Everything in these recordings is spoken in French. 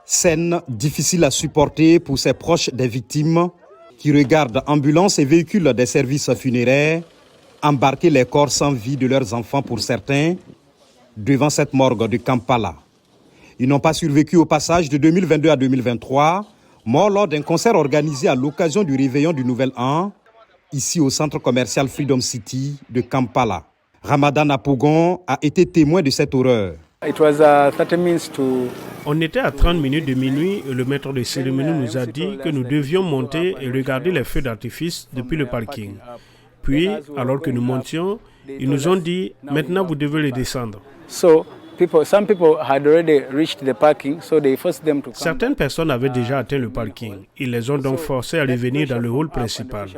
Scène difficile à supporter pour ces proches des victimes qui regardent ambulances et véhicules des services funéraires embarquer les corps sans vie de leurs enfants pour certains devant cette morgue de Kampala. Ils n'ont pas survécu au passage de 2022 à 2023, morts lors d'un concert organisé à l'occasion du réveillon du Nouvel An, ici au centre commercial Freedom City de Kampala. Ramadan Apogon a été témoin de cette horreur. On était à 30 minutes de minuit et le maître de cérémonie nous a dit que nous devions monter et regarder les feux d'artifice depuis le parking. Puis, alors que nous montions, ils nous ont dit « Maintenant, vous devez les descendre ». Certaines personnes avaient déjà atteint le parking. Ils les ont donc forcés à revenir dans le hall principal.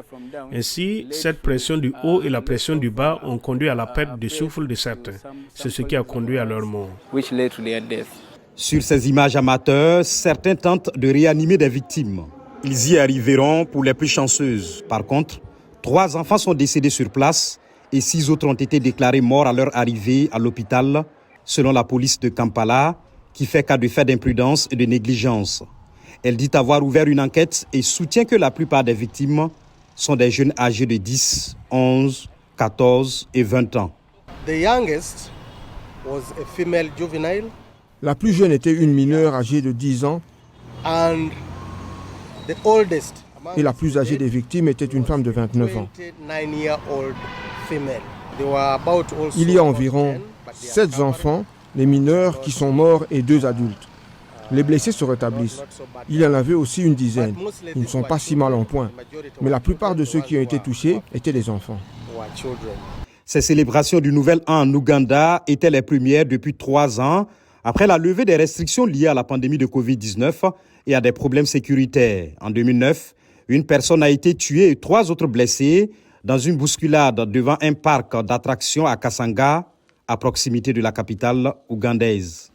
Ainsi, cette pression du haut et la pression du bas ont conduit à la perte de souffle de certains. C'est ce qui a conduit à leur mort. Sur ces images amateurs, certains tentent de réanimer des victimes. Ils y arriveront pour les plus chanceuses. Par contre, 3 enfants sont décédés sur place et 6 autres ont été déclarés morts à leur arrivée à l'hôpital, selon la police de Kampala, qui fait cas de faits d'imprudence et de négligence. Elle dit avoir ouvert une enquête et soutient que la plupart des victimes sont des jeunes âgés de 10, 11, 14 et 20 ans. The youngest was a female juvenile. La plus jeune était une mineure âgée de 10 ans And the oldest et la plus âgée des victimes était une femme de 29 ans. Il y a environ 7 enfants, les mineurs qui sont morts et 2 adultes. Les blessés se rétablissent. Il y en avait aussi une dizaine. Ils ne sont pas si mal en point, mais la plupart de ceux qui ont été touchés étaient des enfants. Ces célébrations du Nouvel An en Ouganda étaient les premières depuis 3 ans, après la levée des restrictions liées à la pandémie de Covid-19 et à des problèmes sécuritaires. En 2009, une personne a été tuée et 3 autres blessés dans une bousculade devant un parc d'attractions à Kasanga, à proximité de la capitale ougandaise.